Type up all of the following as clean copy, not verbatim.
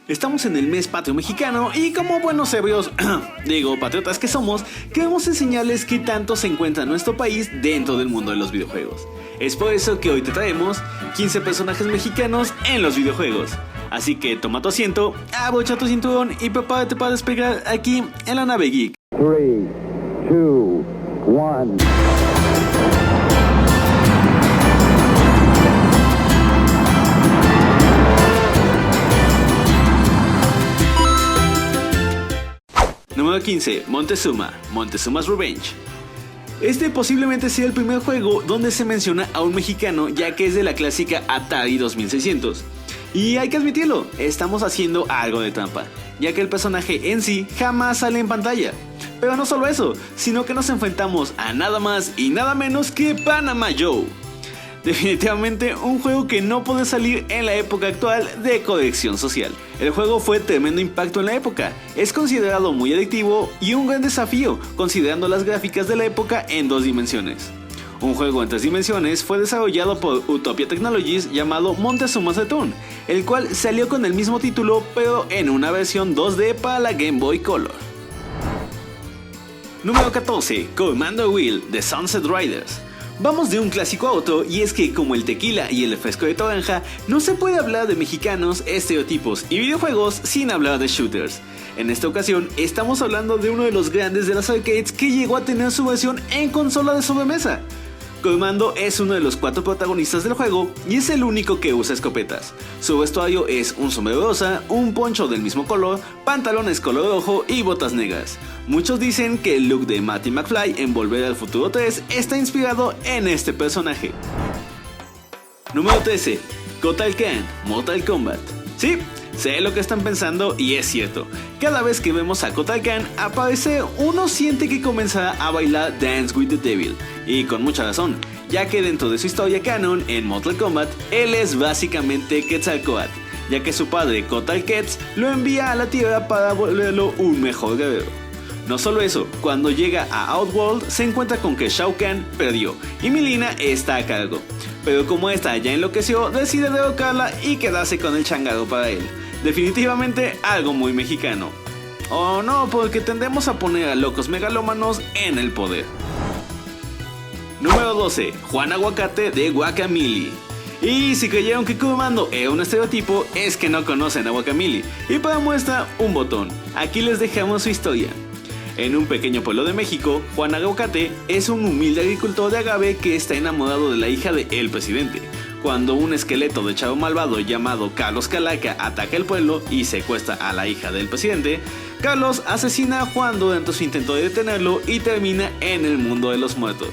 Estamos en el mes patrio mexicano y como buenos ebrios, patriotas que somos, queremos enseñarles qué tanto se encuentra nuestro país dentro del mundo de los videojuegos. Es por eso que hoy te traemos 15 personajes mexicanos en los videojuegos. Así que toma tu asiento, abrocha tu cinturón y prepárate para despegar aquí en la nave geek. 3, 2, 1... Número 15. Montezuma, Montezuma's Revenge. Este posiblemente sea el primer juego donde se menciona a un mexicano, ya que es de la clásica Atari 2600. Y hay que admitirlo, estamos haciendo algo de trampa, ya que el personaje en sí jamás sale en pantalla. Pero no solo eso, sino que nos enfrentamos a nada más y nada menos que Panama Joe. Definitivamente un juego que no puede salir en la época actual de colección social. El juego fue tremendo impacto en la época, es considerado muy adictivo y un gran desafío considerando las gráficas de la época en 2 dimensiones. Un juego en 3 dimensiones fue desarrollado por Utopia Technologies llamado Montezuma's Return, el cual salió con el mismo título pero en una versión 2D para la Game Boy Color. Número 14. Commander Will, The Sunset Riders. Vamos de un clásico a otro, y es que como el tequila y el refresco de naranja, no se puede hablar de mexicanos, estereotipos y videojuegos sin hablar de shooters. En esta ocasión estamos hablando de uno de los grandes de las arcades que llegó a tener su versión en consola de sobremesa. Comando es uno de los 4 protagonistas del juego y es el único que usa escopetas. Su vestuario es un sombrero rosa, un poncho del mismo color, pantalones color rojo y botas negras. Muchos dicen que el look de Marty McFly en Volver al Futuro 3 está inspirado en este personaje. Número 13. Kotal Kahn, Mortal Kombat. Sí, sé lo que están pensando y es cierto. Cada vez que vemos a Kotal Kahn aparecer, uno siente que comenzará a bailar Dance with the Devil. Y con mucha razón, ya que dentro de su historia canon en Mortal Kombat, él es básicamente Quetzalcóatl, ya que su padre Kotal Ketz lo envía a la tierra para volverlo un mejor guerrero. No solo eso, cuando llega a Outworld se encuentra con que Shao Kahn perdió y Milina está a cargo. Pero como esta ya enloqueció, decide derrocarla y quedarse con el changarro para él. Definitivamente algo muy mexicano. O no, porque tendemos a poner a locos megalómanos en el poder. Número 12. Juan Aguacate de Guacamole. Y si creyeron que Comando era un estereotipo, es que no conocen a Guacamole. Y para muestra, un botón. Aquí les dejamos su historia. En un pequeño pueblo de México, Juan Aguacate es un humilde agricultor de agave que está enamorado de la hija de el presidente. Cuando un esqueleto de chavo malvado llamado Carlos Calaca ataca el pueblo y secuestra a la hija del presidente, Carlos asesina a Juan durante su intento de detenerlo y termina en el mundo de los muertos.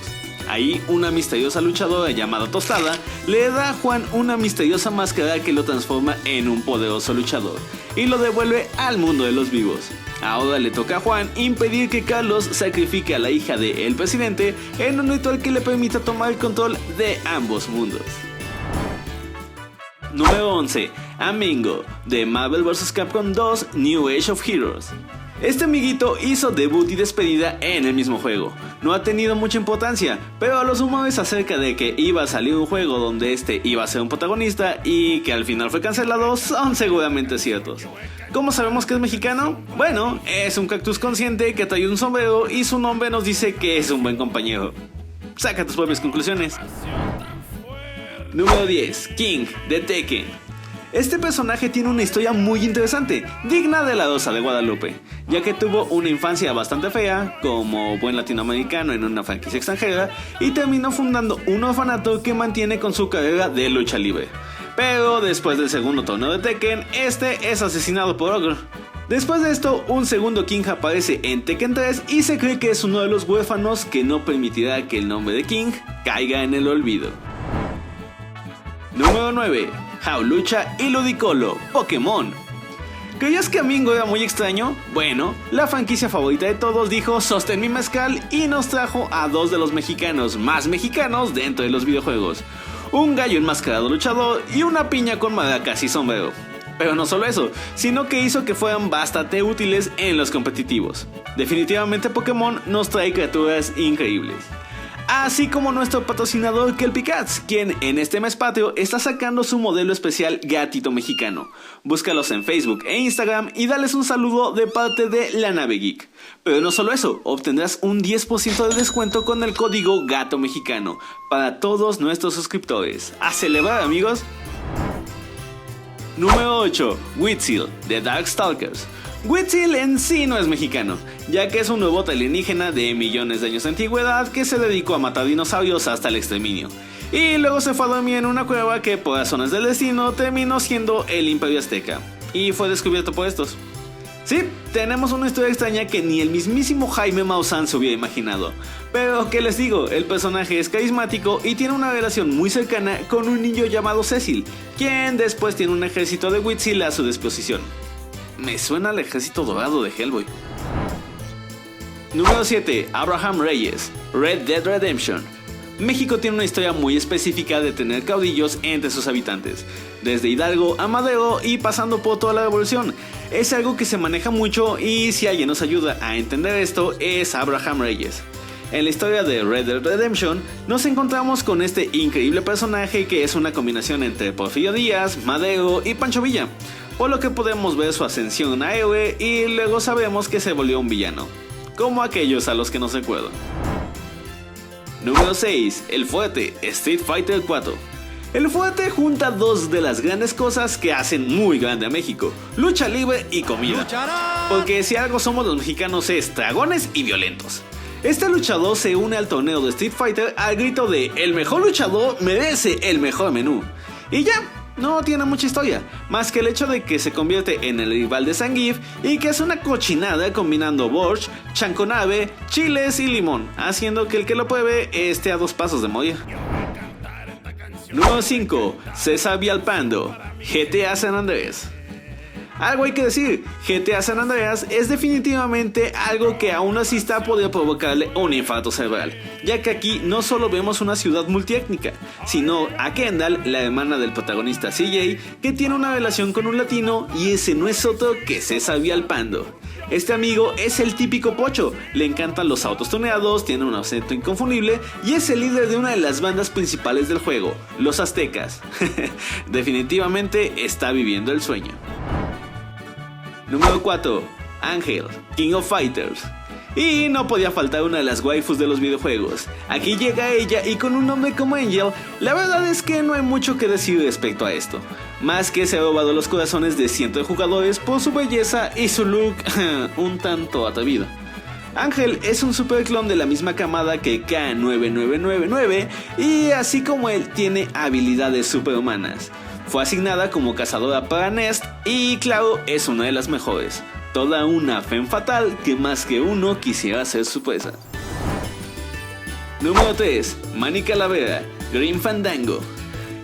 Ahí una misteriosa luchadora llamada Tostada le da a Juan una misteriosa máscara que lo transforma en un poderoso luchador y lo devuelve al mundo de los vivos. Ahora le toca a Juan impedir que Carlos sacrifique a la hija de el presidente en un ritual que le permita tomar el control de ambos mundos. Número 11. Amengo, de Marvel vs. Capcom 2 New Age of Heroes. Este amiguito hizo debut y despedida en el mismo juego. No ha tenido mucha importancia, pero los rumores acerca de que iba a salir un juego donde este iba a ser un protagonista y que al final fue cancelado son seguramente ciertos. ¿Cómo sabemos que es mexicano? Bueno, es un cactus consciente que trae un sombrero y su nombre nos dice que es un buen compañero. Saca tus propias conclusiones. Número 10. King, de Tekken. Este personaje tiene una historia muy interesante, digna de la Rosa de Guadalupe, ya que tuvo una infancia bastante fea, como buen latinoamericano en una franquicia extranjera, y terminó fundando un orfanato que mantiene con su carrera de lucha libre. Pero después del segundo torneo de Tekken, este es asesinado por Ogre. Después de esto, un segundo King aparece en Tekken 3 y se cree que es uno de los huérfanos que no permitirá que el nombre de King caiga en el olvido. Número 9. Jaulucha y Ludicolo, Pokémon. ¿Creías que Amingo era muy extraño? Bueno, la franquicia favorita de todos dijo sostén mi mezcal y nos trajo a 2 de los mexicanos más mexicanos dentro de los videojuegos. Un gallo enmascarado luchador y una piña con maracas y sombrero. Pero no solo eso, sino que hizo que fueran bastante útiles en los competitivos. Definitivamente Pokémon nos trae criaturas increíbles. así como nuestro patrocinador Kelpie Cats, quien en este mes patrio está sacando su modelo especial gatito mexicano. Búscalos en Facebook e Instagram y dales un saludo de parte de La Nave Geek. Pero no solo eso, obtendrás un 10% de descuento con el código Gato Mexicano para todos nuestros suscriptores. ¡A celebrar, amigos! Número 8. Huitzil, de Darkstalkers. Huitzil en sí no es mexicano, ya que es un nuevo alienígena de millones de años de antigüedad que se dedicó a matar dinosaurios hasta el exterminio. Y luego se fue a dormir en una cueva que por razones del destino terminó siendo el Imperio Azteca. Y fue descubierto por estos. Sí, tenemos una historia extraña que ni el mismísimo Jaime Maussan se hubiera imaginado. Pero, ¿qué les digo? El personaje es carismático y tiene una relación muy cercana con un niño llamado Cecil, quien después tiene un ejército de Huitzil a su disposición. Me suena al ejército dorado de Hellboy. Número 7. Abraham Reyes, Red Dead Redemption. México tiene una historia muy específica de tener caudillos entre sus habitantes, desde Hidalgo a Madero y pasando por toda la revolución. Es algo que se maneja mucho y si alguien nos ayuda a entender esto es Abraham Reyes. En la historia de Red Dead Redemption nos encontramos con este increíble personaje que es una combinación entre Porfirio Díaz, Madero y Pancho Villa, por lo que podemos ver su ascensión a héroe y luego sabemos que se volvió un villano, como aquellos a los que nos recuerdan. Número 6. El Fuerte, Street Fighter 4. El Fuerte junta dos de las grandes cosas que hacen muy grande a México: lucha libre y comida. Porque si algo somos los mexicanos es dragones y violentos. Este luchador se une al torneo de Street Fighter al grito de "el mejor luchador merece el mejor menú". Y ya, no tiene mucha historia, más que el hecho de que se convierte en el rival de Zangief y que es una cochinada combinando borscht, chanconave, chiles y limón, haciendo que el que lo pruebe esté a 2 pasos de morir. Número 5. César Villalpando, GTA San Andreas. Algo hay que decir, GTA San Andreas es definitivamente algo que a un asista podría provocarle un infarto cerebral, ya que aquí no solo vemos una ciudad multiétnica, sino a Kendall, la hermana del protagonista CJ, que tiene una relación con un latino y ese no es otro que César Villalpando. Este amigo es el típico pocho, le encantan los autos tuneados, tiene un acento inconfundible y es el líder de una de las bandas principales del juego, los Aztecas. Definitivamente está viviendo el sueño. Número 4. Ángel, King of Fighters. Y no podía faltar una de las waifus de los videojuegos. Aquí llega ella y con un nombre como Angel, la verdad es que no hay mucho que decir respecto a esto. Más que se ha robado los corazones de cientos de jugadores por su belleza y su look un tanto atrevido. Ángel es un super clon de la misma camada que K9999 y así como él tiene habilidades superhumanas. Fue asignada como cazadora para Nest y claro, es una de las mejores. Toda una femme fatal que más que uno quisiera ser su presa. Número 3. Manny Calavera, Grim Fandango.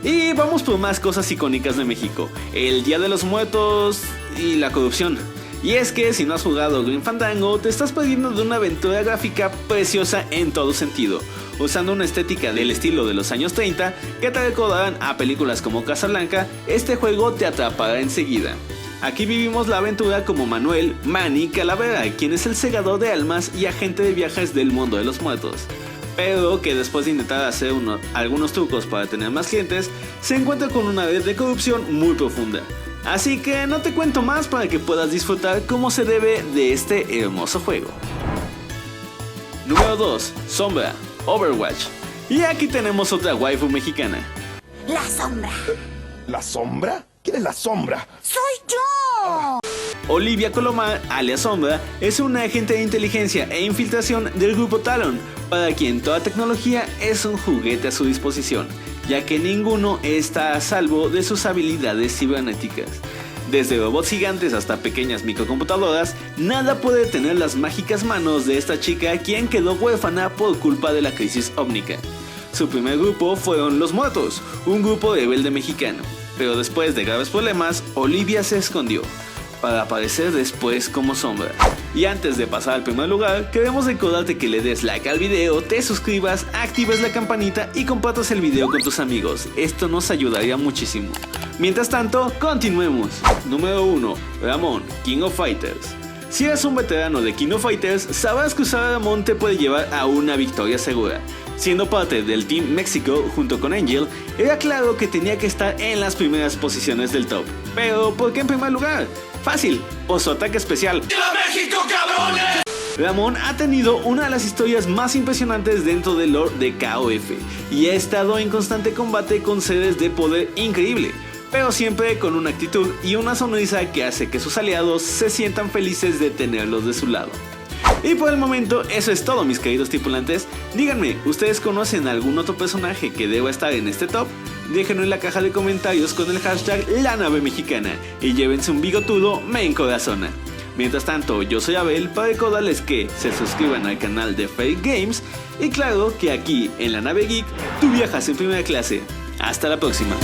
Y vamos por más cosas icónicas de México: el Día de los Muertos y la corrupción. Y es que si no has jugado Grim Fandango, te estás perdiendo de una aventura gráfica preciosa en todo sentido, usando una estética del estilo de los años 30 que te recordarán a películas como Casablanca. Este juego te atrapará enseguida. Aquí vivimos la aventura como Manuel Manny Calavera, quien es el segador de almas y agente de viajes del mundo de los muertos, pero que después de intentar hacer algunos trucos para tener más clientes, se encuentra con una red de corrupción muy profunda. Así que no te cuento más para que puedas disfrutar como se debe de este hermoso juego. Número 2. Sombra, Overwatch. Y aquí tenemos otra waifu mexicana. La sombra. ¿La sombra? ¿Quién es la sombra? ¡Soy yo! Olivia Colomar, alias Sombra, es una agente de inteligencia e infiltración del grupo Talon, para quien toda tecnología es un juguete a su disposición, ya que ninguno está a salvo de sus habilidades cibernéticas. Desde robots gigantes hasta pequeñas microcomputadoras, nada puede detener las mágicas manos de esta chica, quien quedó huérfana por culpa de la crisis ómnica. Su primer grupo fueron Los Muertos, un grupo rebelde mexicano, pero después de graves problemas, Olivia se escondió, para aparecer después como Sombra. Y antes de pasar al primer lugar, queremos recordarte que le des like al video, te suscribas, actives la campanita y compartas el video con tus amigos. Esto nos ayudaría muchísimo. Mientras tanto, continuemos. Número 1. Ramón, King of Fighters. Si eres un veterano de King of Fighters, sabrás que usar a Ramón te puede llevar a una victoria segura, Siendo parte del Team México junto con Angel, era claro que tenía que estar en las primeras posiciones del top. Pero, ¿por qué en primer lugar? Fácil, por su ataque especial. ¡Viva México, cabrones! Ramón ha tenido una de las historias más impresionantes dentro del lore de KOF y ha estado en constante combate con seres de poder increíble, pero siempre con una actitud y una sonrisa que hace que sus aliados se sientan felices de tenerlos de su lado. Y por el momento eso es todo, mis queridos tripulantes. Díganme, ¿ustedes conocen algún otro personaje que deba estar en este top? Déjenlo en la caja de comentarios con el hashtag #LaNaveMexicana y llévense un bigotudo me encorazona. Mientras tanto, yo soy Abel para recordarles que se suscriban al canal de Fake Games y claro que aquí en La Nave Geek tú viajas en primera clase. Hasta la próxima.